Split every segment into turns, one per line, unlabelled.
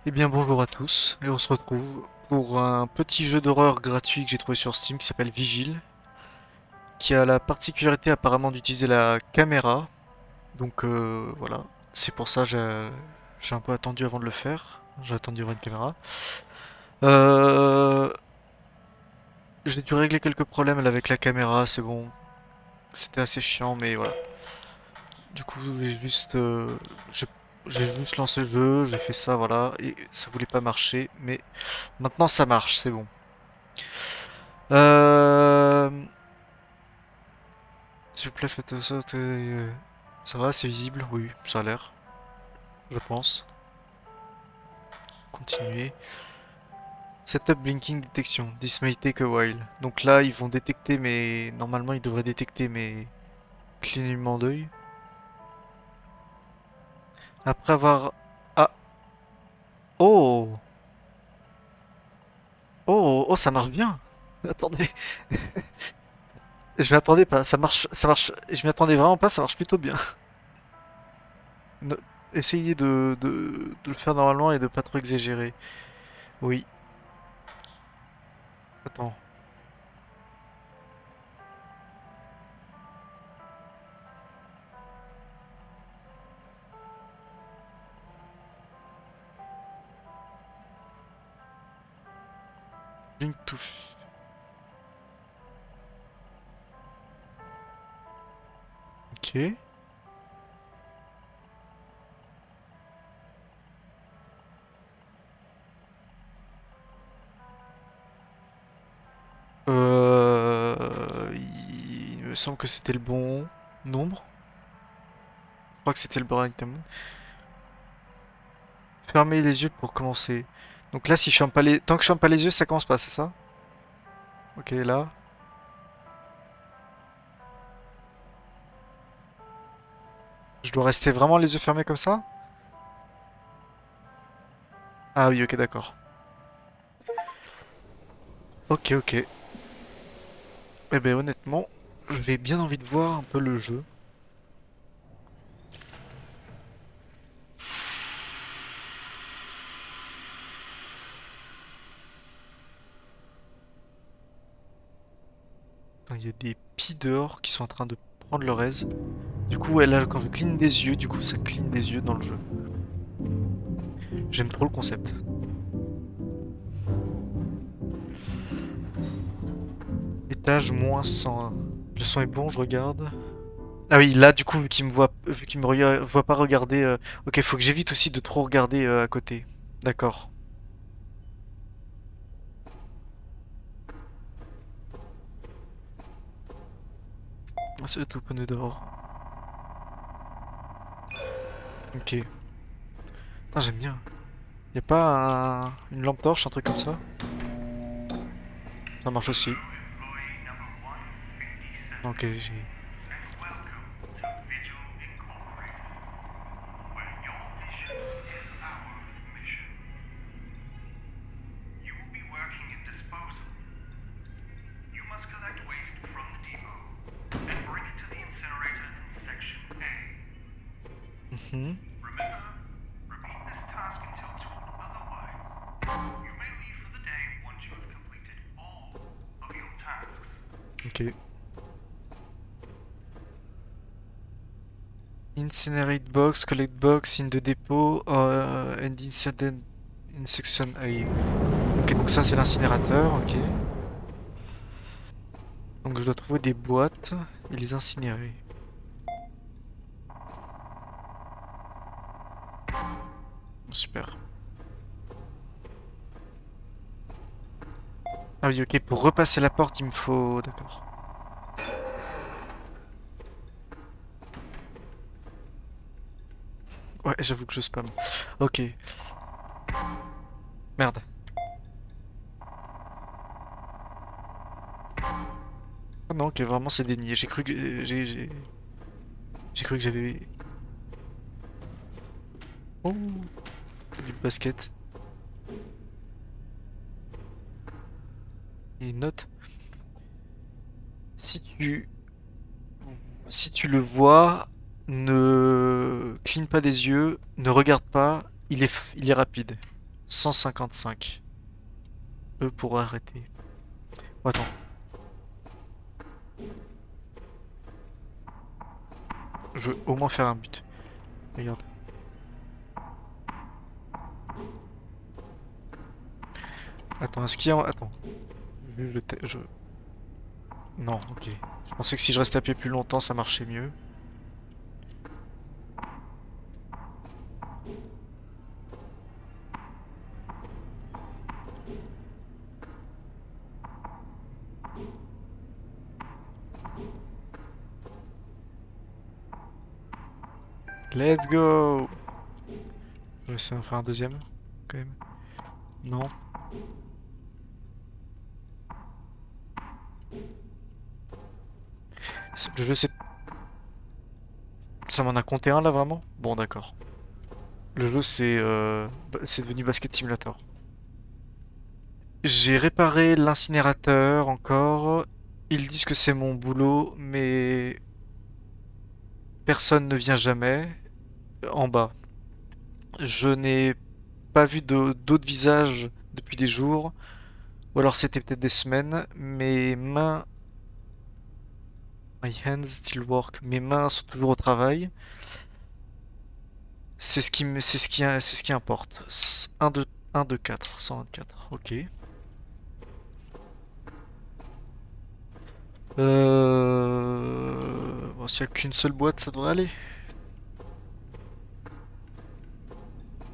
Eh bien bonjour à tous, et on se retrouve pour un petit jeu d'horreur gratuit que j'ai trouvé sur Steam qui s'appelle Vigil, qui a la particularité apparemment d'utiliser la caméra. Donc voilà, c'est pour ça que j'ai un peu attendu avant de le faire. J'ai attendu avoir une caméra. Euh, j'ai dû régler quelques problèmes avec la caméra, c'est bon. C'était assez chiant, mais voilà. Du coup, j'ai j'ai juste lancé le jeu, j'ai fait ça, voilà, et ça voulait pas marcher, mais maintenant ça marche, c'est bon. Euh... S'il vous plaît, faites ça. Ça va, c'est visible? Oui, ça a l'air, je pense. Continuer. Setup blinking detection. This may take a while. Donc là, ils vont détecter mes... Normalement, ils devraient détecter mes clignements d'œil. Après avoir... Ah! Oh! Oh! Oh, ça marche bien! Attendez. Je m'attendais pas. Ça marche... Je m'y attendais vraiment pas, ça marche plutôt bien. Ne- Essayez de le faire normalement et de pas trop exagérer. Oui. Attends. Blink to... Ok. Il me semble que c'était le bon nombre. Je crois que c'était le bon item. Fermez les yeux pour commencer. Donc là, si je ferme pas les... Tant que je ferme pas les yeux, ça commence pas, c'est ça? Ok, là. Je dois rester vraiment les yeux fermés comme ça? Ah oui, ok, d'accord. Ok, ok. Eh ben honnêtement, j'ai bien envie de voir un peu le jeu. Il y a des pies dehors qui sont en train de prendre leur aise. Du coup, ouais, là, quand je cligne des yeux, du coup, ça cligne des yeux dans le jeu. J'aime trop le concept. Étage moins 101. Le son est bon, je regarde. Ah oui, là, du coup, vu qu'il me voit pas regarder, ok, faut que j'évite aussi de trop regarder à côté. D'accord. Ah, c'est tout poney dehors. Ok. Putain, j'aime bien. Y a pas une lampe torche, un truc comme ça? Ça marche aussi. Ok, j'ai... Mhm. Ok. Incinerate box, collect box in the depot, and incident in section A. Ok, donc ça c'est l'incinérateur, ok. Donc je dois trouver des boîtes et les incinérer. Super. Ah oui, ok, pour repasser la porte, il me faut... D'accord. Ouais, j'avoue que je spam. Ok. Merde. Ah non, ok, vraiment c'est dénié. J'ai cru que... J'ai cru que j'avais... Oh, du basket. Et une note. Si tu... Si tu le vois, ne cligne pas des yeux, ne regarde pas, il est rapide. 155. E pour arrêter. Oh, attends. Je veux au moins faire un but. Regarde. Attends, est-ce qu'il y a... Attends. Je... Non, ok. Je pensais que si je restais appuyé plus longtemps, ça marchait mieux. Let's go! Je vais essayer d'en faire un deuxième, quand même. Non. Le jeu, c'est... Ça m'en a compté un, là, vraiment? Bon, d'accord. Le jeu, c'est devenu Basket Simulator. J'ai réparé l'incinérateur encore. Ils disent que c'est mon boulot, mais personne ne vient jamais. En bas. Je n'ai pas vu d'autres visages depuis des jours. Ou alors c'était peut-être des semaines. Mes mains... My hands still work. Mes mains sont toujours au travail. C'est ce qui importe. 1, 2, 4. 124. Ok. Bon, s'il n'y a qu'une seule boîte, ça devrait aller.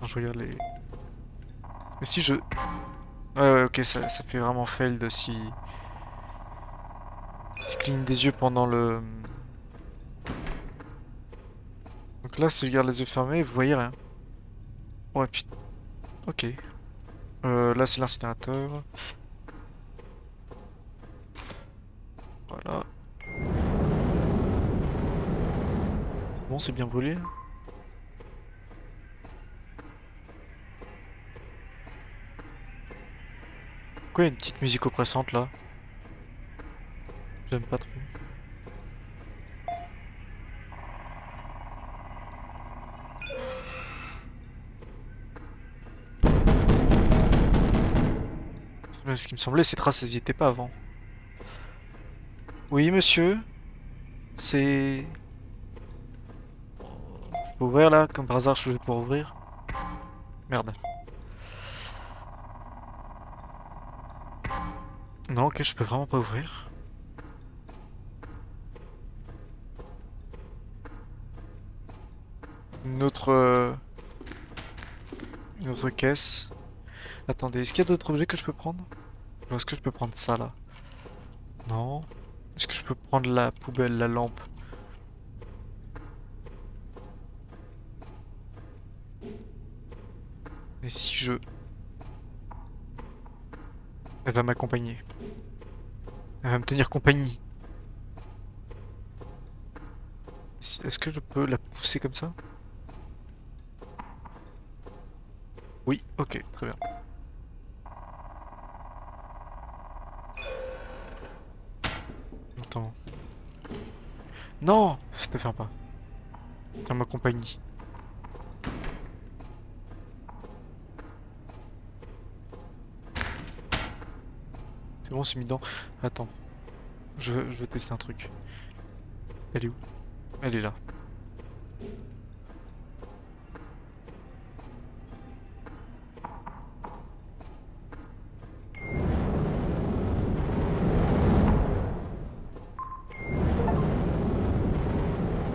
Non, je regarde les... Mais si je... Ouais, ok, ça fait vraiment fail si je cligne des yeux pendant le... Donc là, si je garde les yeux fermés, vous voyez rien. Ouais, putain. Ok. Là, c'est l'incinérateur. Voilà. C'est bon, c'est bien brûlé, là. Pourquoi il y a une petite musique oppressante, là? J'aime pas trop. Mais ce qui me semblait, ces traces, elles y étaient pas avant. Oui, monsieur? C'est... Je peux ouvrir, là? Comme par hasard, je vais pouvoir ouvrir. Merde. Non, ok, je peux vraiment pas ouvrir. Une autre... Une autre caisse. Attendez, est-ce qu'il y a d'autres objets que je peux prendre? Ou est-ce que je peux prendre ça, là? Non. Est-ce que je peux prendre la poubelle, la lampe? Et si je... Elle va m'accompagner. Elle va me tenir compagnie. Est-ce que je peux la pousser comme ça? Oui, ok, très bien. Attends. Non! Je te ferme pas. Tiens ma compagnie. C'est bon, c'est mis dedans. Attends. Je veux tester un truc. Elle est où? Elle est là.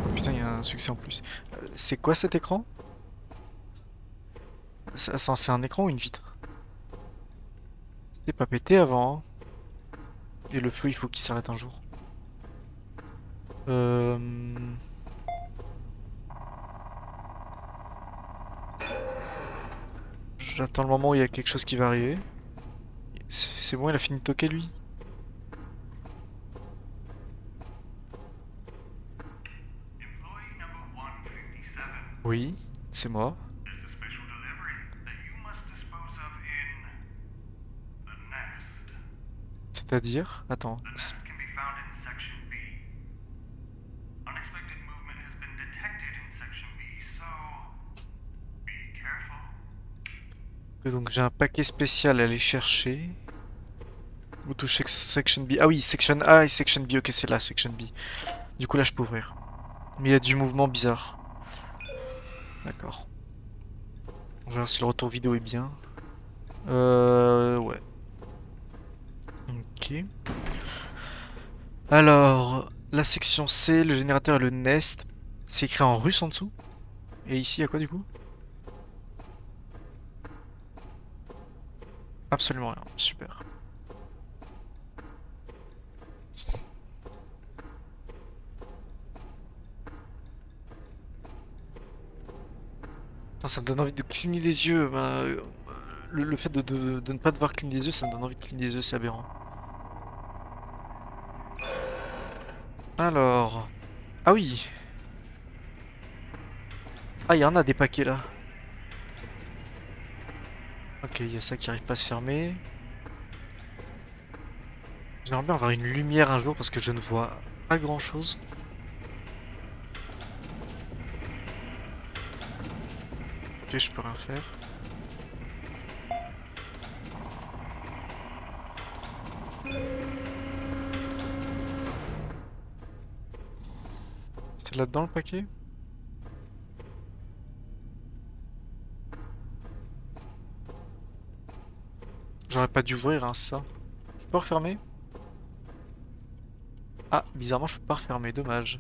Oh putain, il y a un succès en plus. C'est quoi cet écran? C'est un écran ou une vitre? C'était pas pété avant, hein. Et le feu, il faut qu'il s'arrête un jour. Euh... J'attends le moment où il y a quelque chose qui va arriver. C'est bon, il a fini de toquer, lui? Oui, c'est moi. C'est-à-dire... Attends. Ok, donc j'ai un paquet spécial à aller chercher. Go to section B. Ah oui, section A et section B. Ok, c'est là, section B. Du coup, là, je peux ouvrir. Mais il y a du mouvement bizarre. D'accord. On va voir si le retour vidéo est bien. Ouais. Ok. Alors, la section C, le générateur et le nest. C'est écrit en russe en dessous. Et ici, il y a quoi du coup? Absolument rien. Super. Putain, ça me donne envie de cligner des yeux. Le fait de ne pas devoir cligner des yeux, ça me donne envie de cligner des yeux, c'est aberrant. Alors. Ah oui! Ah, il y en a des paquets là. Ok, il y a ça qui arrive pas à se fermer. J'aimerais bien avoir une lumière un jour parce que je ne vois pas grand chose. Ok, je peux rien faire. C'est là-dedans le paquet? J'aurais pas dû ouvrir, hein, c'est ça. Je peux refermer? Ah, bizarrement, je peux pas refermer, dommage.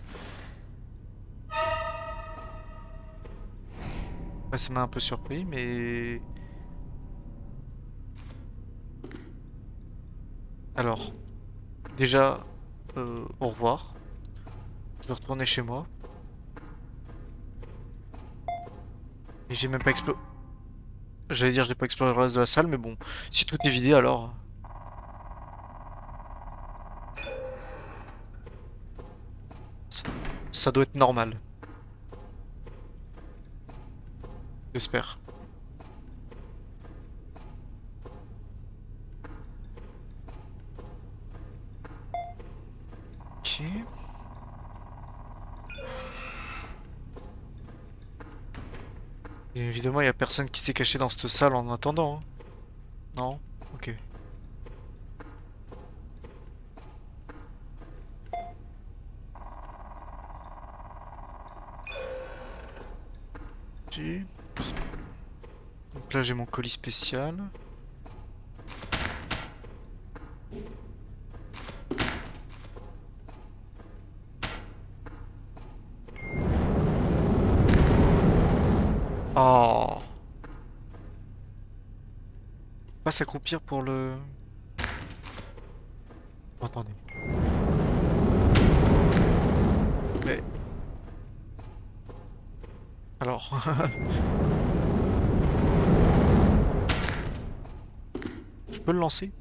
Ouais, ça m'a un peu surpris, mais... Alors, déjà, au revoir. Je vais retourner chez moi. Et j'ai même pas exploré... J'allais dire j'ai pas exploré le reste de la salle, mais bon. Si tout est vidé, alors... Ça, ça doit être normal. J'espère. Ok. Et évidemment, il y a personne qui s'est caché dans cette salle en attendant, hein. Non? Ok. Ok. Donc là, j'ai mon colis spécial. Oh! Pas s'accroupir pour le... Oh, attendez. Mais... Alors... Je peux le lancer?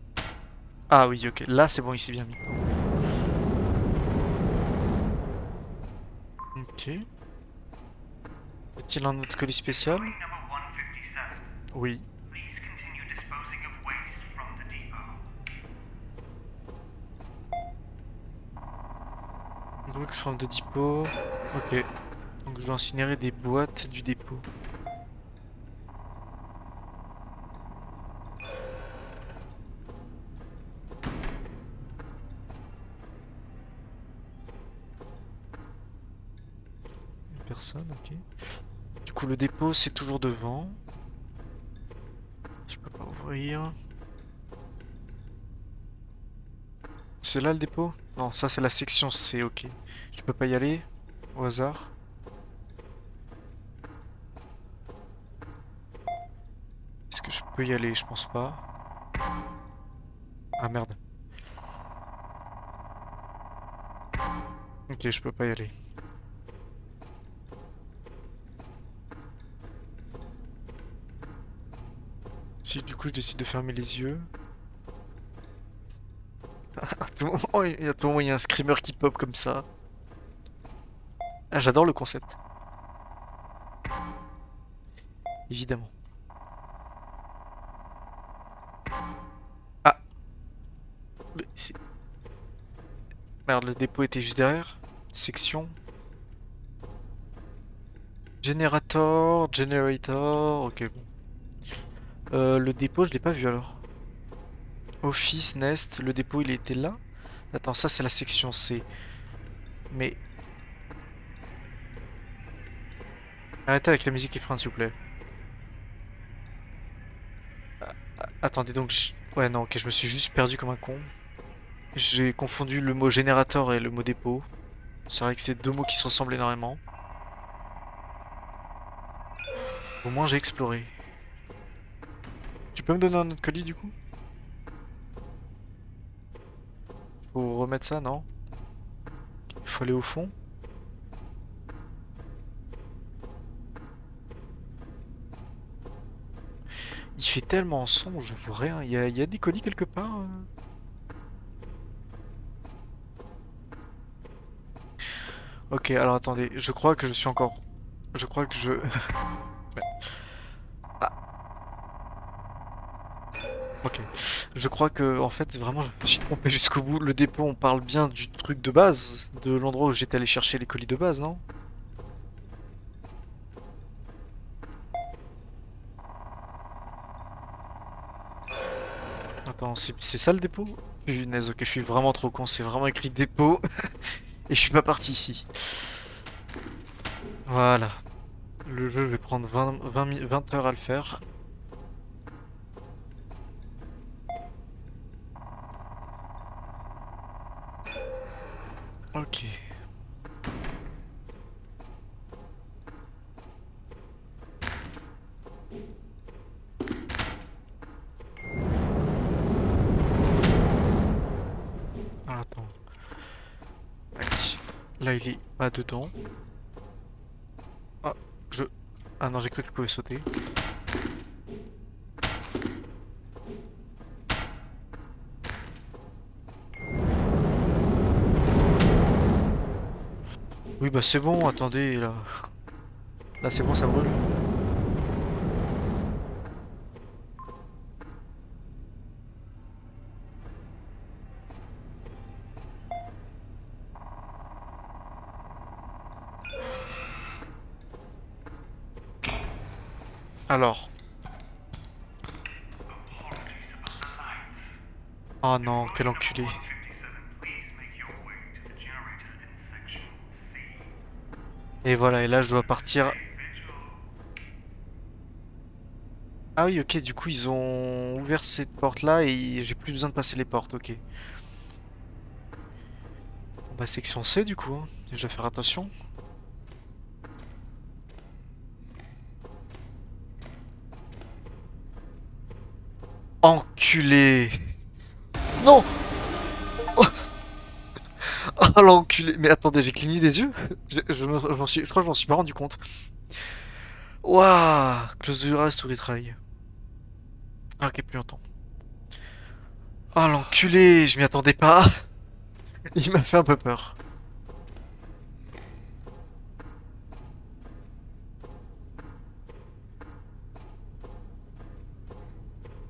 Ah oui, ok. Là, c'est bon, il s'est bien mis. Ok. Y a-t-il un autre colis spécial? Oui. Brooks from the depot. Ok. Donc je dois incinérer des boîtes du dépôt. Une personne, ok. Du coup, le dépôt, c'est toujours devant. Je peux pas ouvrir. C'est là le dépôt? Non, ça c'est la section C, ok. Je peux pas y aller? Au hasard? Est-ce que je peux y aller? Je pense pas. Ah merde. Ok, je peux pas y aller. Si du coup je décide de fermer les yeux. À tout moment, il y a tout moment, il y a un screamer qui pop comme ça. Ah, j'adore le concept. Évidemment. Ah, mais merde, le dépôt était juste derrière. Section. Generator, generator. Ok, bon. Le dépôt, je l'ai pas vu alors. Office, Nest, le dépôt il était là? Attends, ça c'est la section C. Mais arrêtez avec la musique effrayante s'il vous plaît. Attendez donc, ouais non, ok, je me suis juste perdu comme un con. J'ai confondu le mot générateur et le mot dépôt. C'est vrai que c'est deux mots qui se ressemblent énormément. Au moins j'ai exploré. Tu peux me donner un autre colis du coup? Faut remettre ça, non? Il faut aller au fond. Il fait tellement sombre, je vois rien. Il y a des colis quelque part? Ok, alors attendez, je crois que je suis encore... Je crois que je... Ok. Je crois que, en fait, vraiment, je me suis trompé jusqu'au bout. Le dépôt, on parle bien du truc de base, de l'endroit où j'étais allé chercher les colis de base, non? Attends, c'est ça le dépôt? Punaise, ok, je suis vraiment trop con, c'est vraiment écrit dépôt, et je suis pas parti ici. Voilà. Le jeu, je vais prendre 20 heures à le faire. Ok. Alors, attends. Tac. Là, il est pas dedans. Ah, je... Ah non, j'ai cru que je pouvais sauter. Oui, bah c'est bon, attendez, là. Là, c'est bon, ça brûle. Alors. Oh non, quel enculé. Et voilà, et là, je dois partir. Ah oui, ok, du coup, ils ont ouvert cette porte-là et j'ai plus besoin de passer les portes, ok. Bon, bah, section C, du coup, hein. Je dois faire attention. Enculé! Non! Oh l'enculé! Mais attendez, j'ai cligné des yeux? Je crois que je m'en suis pas rendu compte. Waouh! Close the eyes to retry. Ah, ok, plus longtemps. Oh l'enculé! Je m'y attendais pas! Il m'a fait un peu peur.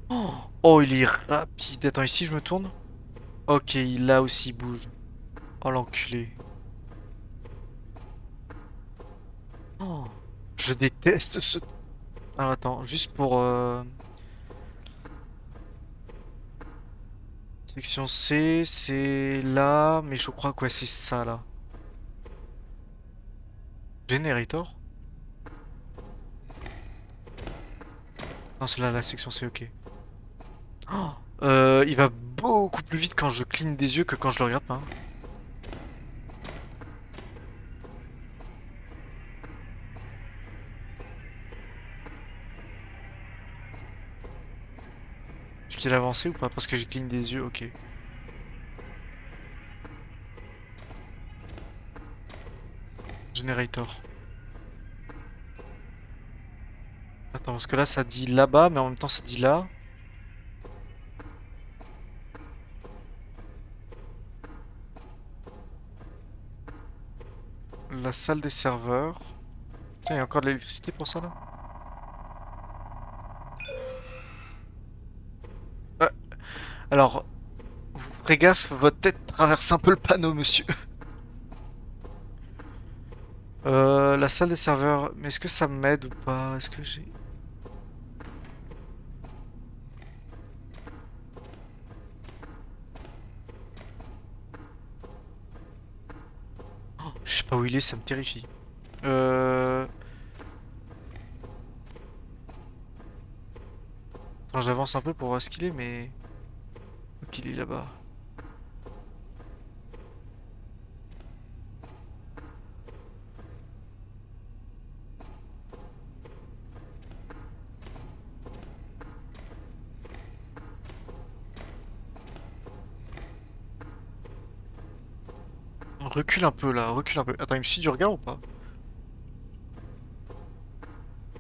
Oh, oh, il est rapide. Attends, ici, je me tourne? Ok, là aussi, il bouge. Oh l'enculé. Oh, je déteste ce... Alors attends, juste pour... Section C, c'est là, mais je crois que ouais, c'est ça là. Generator? Non, c'est là la section C, ok. Oh, il va beaucoup plus vite quand je cligne des yeux que quand je le regarde pas, hein. Est-ce qu'il a avancé ou pas? Parce que j'ai cligne des yeux, ok. Generator. Attends, parce que là ça dit là-bas, mais en même temps ça dit là. La salle des serveurs. Tiens, il y a encore de l'électricité pour ça là? Ouais. Alors, vous ferez gaffe, votre tête traverse un peu le panneau, monsieur. La salle des serveurs, mais est-ce que ça m'aide ou pas? Est-ce que j'ai... Je sais pas où il est, ça me terrifie. Euh... Attends, j'avance un peu pour voir ce qu'il est, mais... Ok, il est là-bas. Recule un peu là, recule un peu. Attends, il me suit du regard ou pas?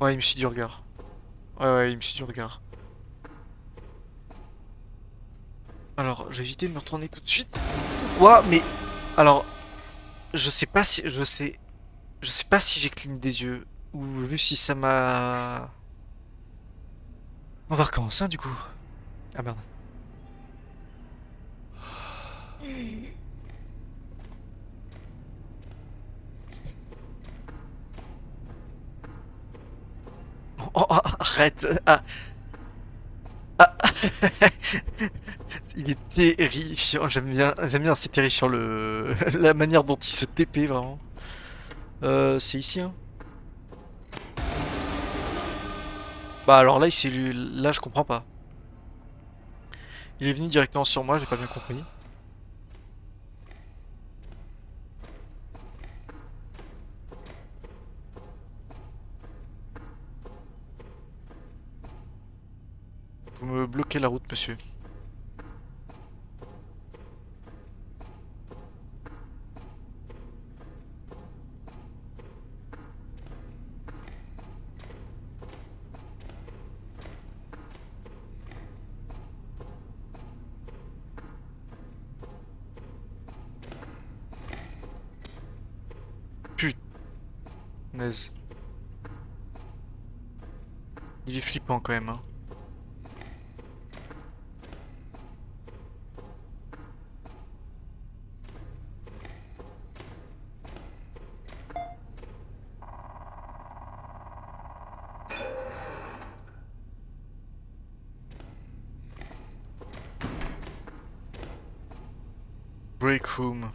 Ouais, il me suit du regard. Ouais, il me suit du regard. Alors, je vais éviter de me retourner tout de suite. Ouah, mais... Alors, je sais pas si... Je sais pas si j'ai cligné des yeux. Ou juste si ça m'a... On va recommencer, hein, du coup. Ah merde. Oh, oh, arrête. Ah, ah. Il est terrifiant. J'aime bien, c'est terrifiant la manière dont il se TP vraiment. C'est ici, hein. Bah alors là, là, je comprends pas. Il est venu directement sur moi, j'ai pas bien compris. Vous me bloquez la route, monsieur. Punaise. Il est flippant quand même, hein. Break room.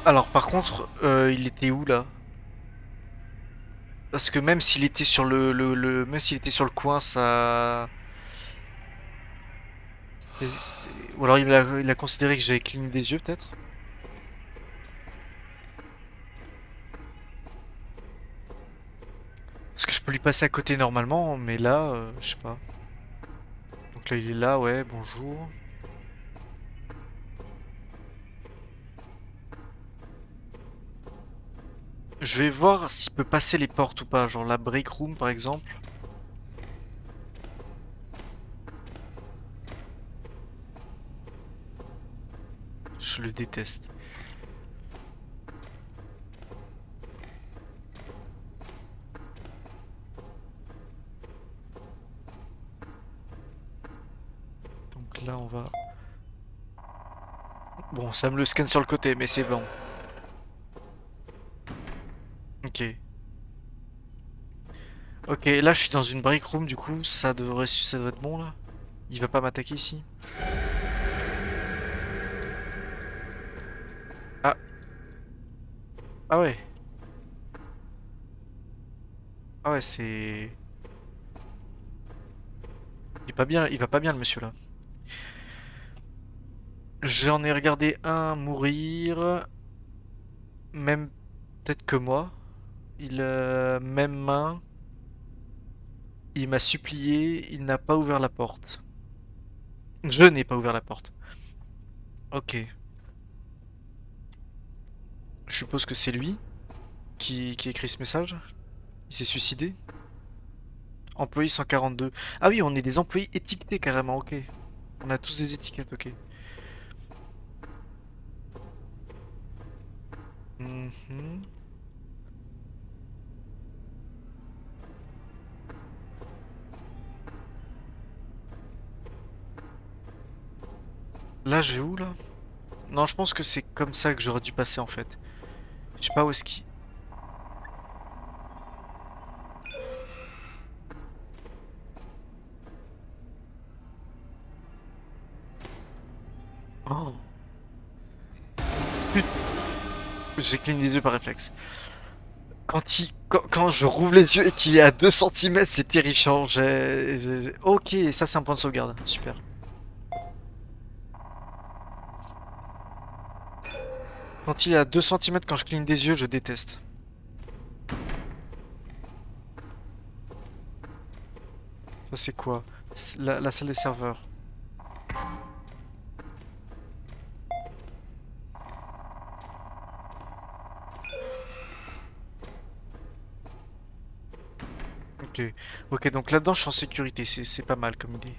Alors par contre, il était où là? Parce que même s'il était sur même s'il était sur le coin, ça... Ou alors il a considéré que j'avais cligné des yeux peut-être? Parce que je peux lui passer à côté normalement, mais là, je sais pas. Donc là il est là, ouais, bonjour. Je vais voir s'il peut passer les portes ou pas, genre la break room par exemple. Je le déteste. Donc là on va... Bon, ça me le scanne sur le côté, mais c'est bon. Ok. Ok, là je suis dans une break room, du coup ça devrait être bon là. Il va pas m'attaquer ici. Ah, ah ouais. Ah ouais, c'est... Il est pas bien, il va pas bien le monsieur là. J'en ai regardé un mourir, même peut-être que moi. Même main, il m'a supplié, il n'a pas ouvert la porte. Je n'ai pas ouvert la porte. Ok. Je suppose que c'est lui qui a écrit ce message. Il s'est suicidé. Employé 142. Ah oui, on est des employés étiquetés carrément, ok. On a tous des étiquettes, ok. Mhm. Là, je vais où là? Non, je pense que c'est comme ça que j'aurais dû passer en fait. Je sais pas où est-ce qu'il... J'ai cligné les yeux par réflexe. Quand je rouvre les yeux et qu'il est à 2 centimètres, c'est terrifiant. Ok, ça c'est un point de sauvegarde. Super. Quand il est à 2 centimètres, quand je cligne des yeux, je déteste. Ça c'est quoi? C'est la salle des serveurs. Ok. Ok, donc là-dedans je suis en sécurité, c'est pas mal comme idée.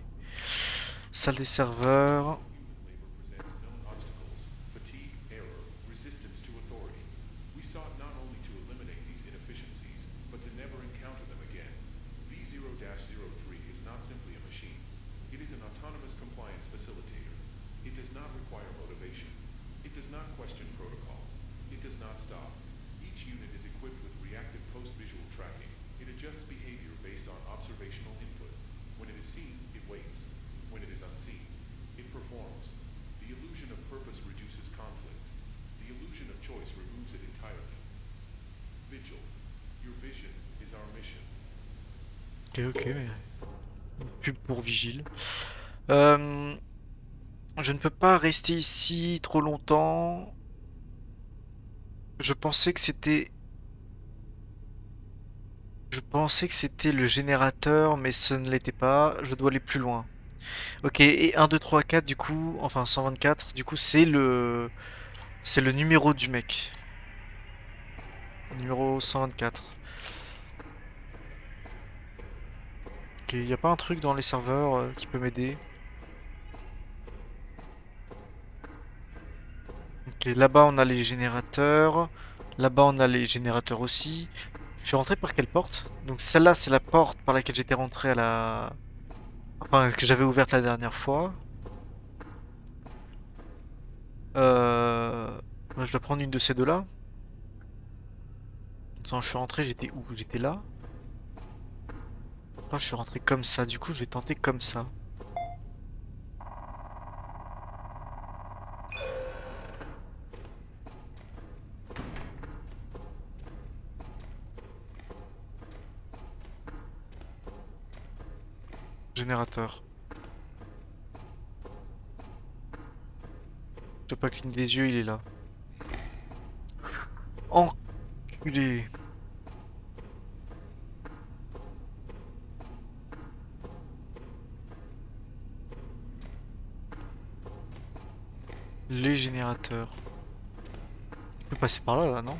Salle des serveurs.
Human labor presents known obstacles: fatigue, error, resistance to authority. We sought not only to eliminate these inefficiencies, but to never encounter them again. V0-03 is not simply a machine. It is an autonomous compliance facilitator. It does not require motivation. It does not question protocol. It does not stop. Each unit is equipped with reactive post-visual tracking. It adjusts behavior based on observational input. When it is seen, it waits. When it is unseen, it performs. The illusion of purpose reduces conflict. The illusion of choice removes it entirely. Vigil. Your vision is our mission.
Ok, ok. Pub pour Vigile. Euh, je ne peux pas rester ici trop longtemps. Je pensais que c'était... Je pensais que c'était le générateur, mais ce ne l'était pas. Je dois aller plus loin. Ok, et 1, 2, 3, 4, du coup... Enfin, 124, du coup, c'est le... C'est le numéro du mec. Numéro 124. Ok, y a pas un truc dans les serveurs qui peut m'aider? Ok, là-bas on a les générateurs. Là-bas on a les générateurs aussi. Je suis rentré par quelle porte? Donc celle-là c'est la porte par laquelle j'étais rentré à la... Enfin, que j'avais ouverte la dernière fois. Bah, je dois prendre une de ces deux-là. Attends, je suis rentré, j'étais où? J'étais là? Je crois que je suis rentré comme ça, du coup je vais tenter comme ça. Générateur. Je peux pas cligner des yeux, il est là. Enculé. Les générateurs. On peut passer par là, là, non?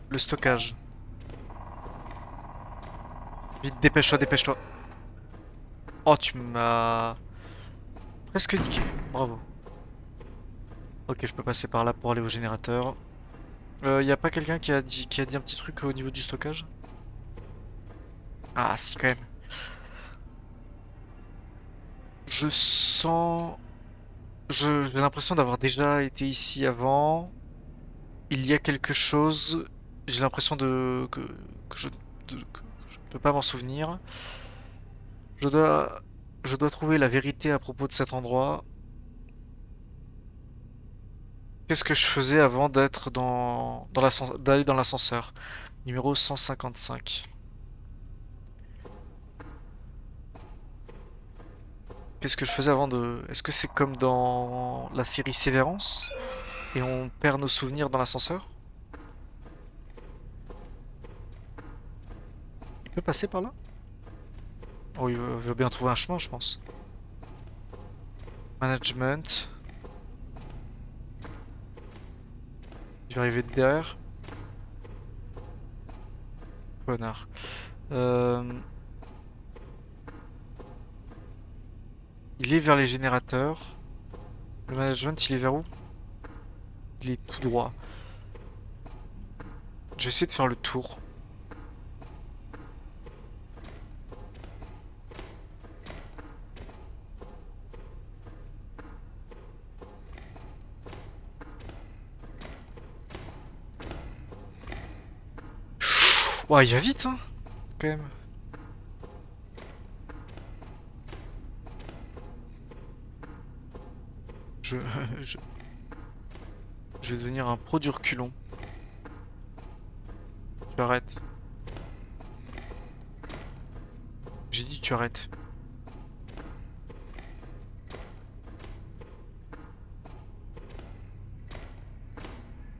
Le stockage. Vite, dépêche-toi, dépêche-toi. Oh, tu m'as presque niqué. Bravo. Ok, je peux passer par là pour aller au générateur. Y a pas quelqu'un qui a dit un petit truc au niveau du stockage? Ah, si, quand même. Je sens... J'ai l'impression d'avoir déjà été ici avant. Il y a quelque chose. J'ai l'impression que que je ne peux pas m'en souvenir. Je dois... Je dois trouver la vérité à propos de cet endroit. Qu'est-ce que je faisais avant d'être d'aller dans l'ascenseur? Numéro 155. Qu'est-ce que je faisais avant de... Est-ce que c'est comme dans la série Sévérance? Et on perd nos souvenirs dans l'ascenseur? Il peut passer par là? Oh, il va bien trouver un chemin, je pense. Management. Il va arriver de derrière. Connard. Euh, Il est vers les générateurs. Le management, il est vers où? Il est tout droit. Je vais essayer de faire le tour. Ouah, il va vite, hein, quand même. Je... je- Je vais devenir un pro du reculon. Tu arrêtes. J'ai dit tu arrêtes.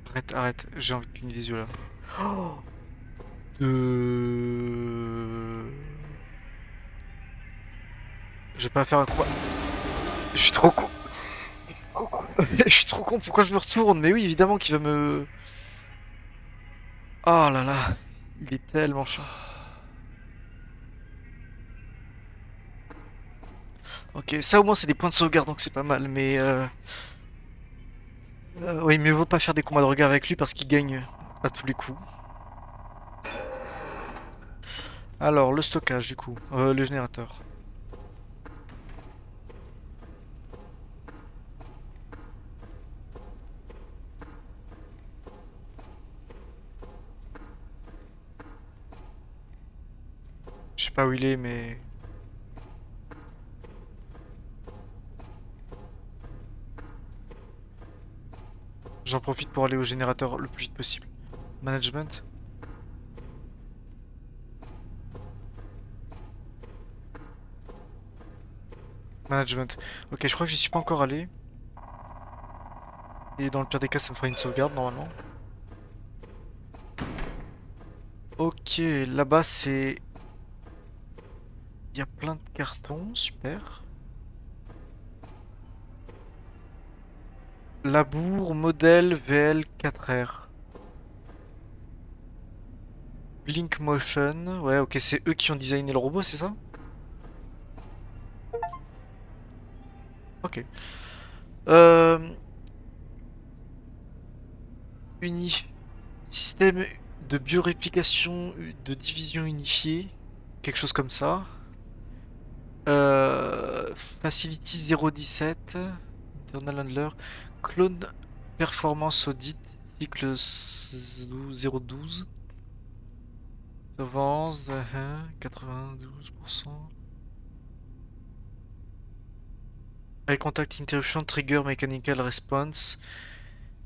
Arrête, arrête. J'ai envie de cligner des yeux là. Oh Je vais pas faire un combat. Je suis trop con. Je suis trop con. Pourquoi je me retourne? Mais oui, évidemment qu'il va me... Oh là là. Il est tellement chiant. Ok, ça au moins c'est des points de sauvegarde donc c'est pas mal. Mais oui, mieux vaut pas faire des combats de regard avec lui parce qu'il gagne à tous les coups. Alors, le stockage du coup. Le générateur. Je sais pas où il est, mais... J'en profite pour aller au générateur le plus vite possible. Management. Management. Ok, je crois que j'y suis pas encore allé. Et dans le pire des cas, ça me fera une sauvegarde normalement. Ok, là-bas c'est... Il y a plein de cartons, super. Labour, modèle, VL 4R. Blink Motion. Ouais, ok, c'est eux qui ont designé le robot, c'est ça? Ok. Euh... Système de bioréplication de division unifiée. Quelque chose comme ça. Facility 017. Internal Handler. Clone Performance Audit. Cycle 012. Avance. 92%. Eye Contact Interruption Trigger Mechanical Response.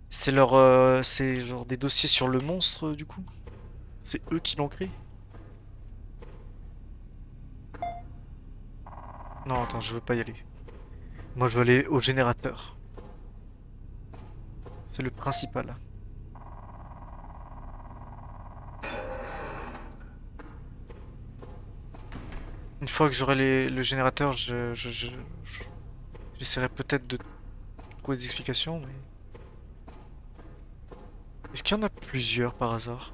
C'est leur, c'est genre des dossiers sur le monstre du coup. C'est eux qui l'ont créé. Non, attends, je veux pas y aller. Moi, je veux aller au générateur. C'est le principal. Une fois que j'aurai le générateur, j'essaierai peut-être de trouver des explications, mais... Est-ce qu'il y en a plusieurs par hasard?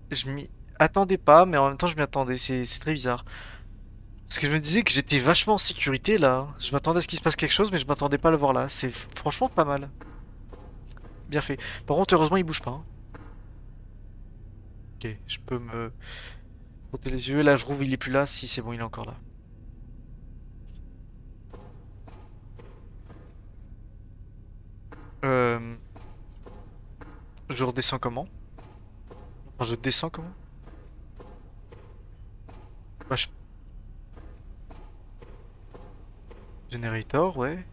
Je m'y attendais pas, mais en même temps je m'y attendais, c'est très bizarre. Parce que je me disais que j'étais vachement en sécurité là. Je m'attendais à ce qu'il se passe quelque chose, mais je m'attendais pas à le voir là. C'est franchement pas mal. Bien fait. Par contre, heureusement, il bouge pas, hein. Ok, je peux me frotter les yeux. Là, je rouvre, il est plus là. Si, c'est bon, il est encore là. Euh... Je redescends comment? Enfin, je descends comment? Bah, Generator, ouais.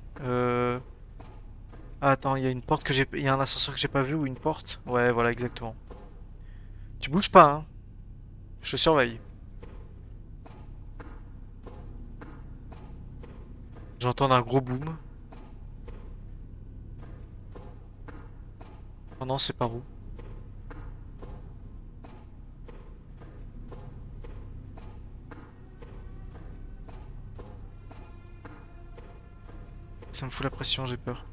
Ah, attends, il y a une porte que j'ai... Il y a un ascenseur que j'ai pas vu ou une porte? Ouais, voilà, exactement. Tu bouges pas, hein? Je surveille. J'entends un gros boom. Oh non, c'est par où? Ça me fout la pression, j'ai peur.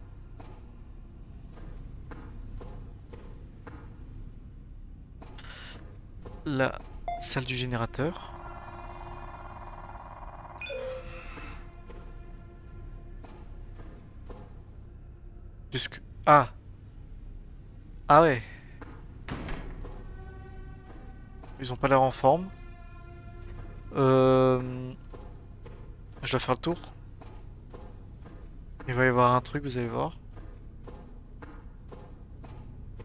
La salle du générateur. Qu'est-ce que... Ah! Ah ouais! Ils ont pas l'air en forme. Euh... Je dois faire le tour. Il va y avoir un truc, vous allez voir.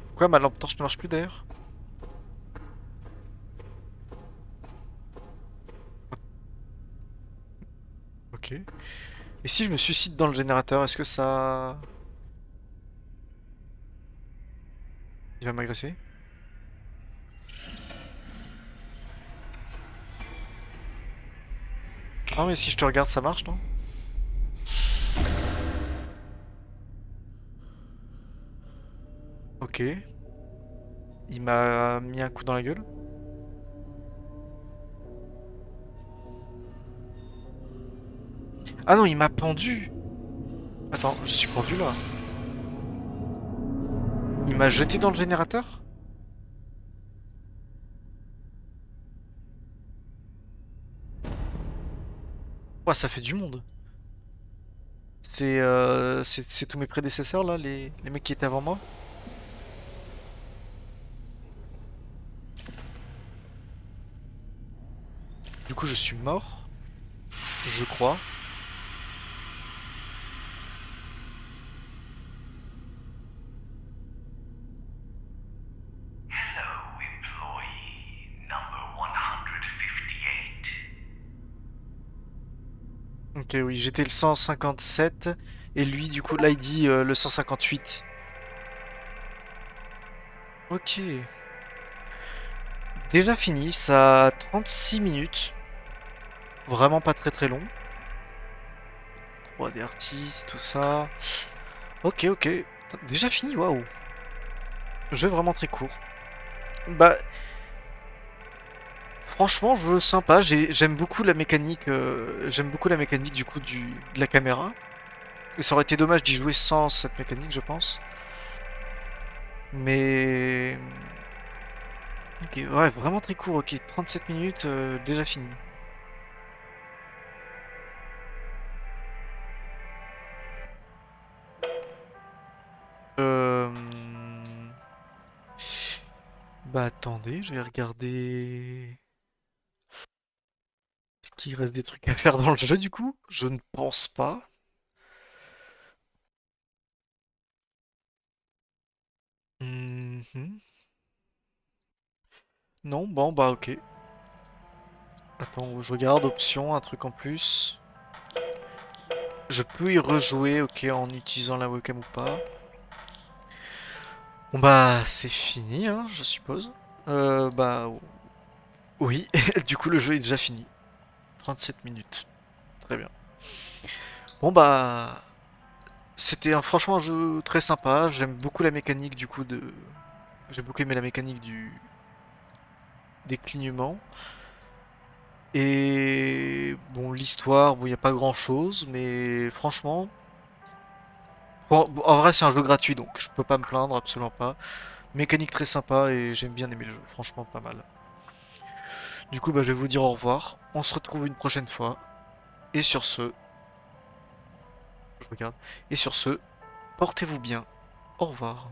Pourquoi ma lampe torche ne marche plus d'ailleurs? Ok. Et si je me suicide dans le générateur, est-ce que ça... Il va m'agresser? Non mais si je te regarde ça marche, non? Ok. Il m'a mis un coup dans la gueule. Ah non, il m'a pendu! Attends, je suis pendu là. Il m'a jeté dans le générateur? Ouais, ça fait du monde. C'est tous mes prédécesseurs là, les mecs qui étaient avant moi. Du coup, je suis mort, je crois.
Hello, employee number 158.
Ok, oui, j'étais le 157 et lui, du coup, là, il dit le 158. Ok. Déjà fini, ça a 36 minutes. Vraiment pas très très long. 3D artistes, tout ça. Ok, ok. Déjà fini, waouh. Jeu vraiment très court. Bah, franchement, jeu sympa. J'aime beaucoup la mécanique. J'aime beaucoup la mécanique du coup de la caméra. Et ça aurait été dommage d'y jouer sans cette mécanique, je pense. Mais... Ok, ouais, vraiment très court, ok. 37 minutes, déjà fini. Euh... Bah attendez, je vais regarder... Est-ce qu'il reste des trucs à faire dans le jeu du coup? Je ne pense pas. Mhm. Non, bon, bah ok. Attends, je regarde, options, un truc en plus. Je peux y rejouer, ok, en utilisant la webcam ou pas. Bon bah c'est fini, hein, je suppose. Bah oui, du coup le jeu est déjà fini. 37 minutes. Très bien. Bon bah c'était franchement un jeu très sympa. J'aime beaucoup la mécanique du coup de... J'ai beaucoup aimé la mécanique des clignements. Et bon l'histoire, bon il n'y a pas grand chose, mais franchement... Bon, en vrai c'est un jeu gratuit donc je peux pas me plaindre, absolument pas. Mécanique très sympa et j'aime bien aimer le jeu, franchement pas mal. Du coup, bah, je vais vous dire au revoir. On se retrouve une prochaine fois. Et sur ce, je regarde. Et sur ce, portez-vous bien. Au revoir.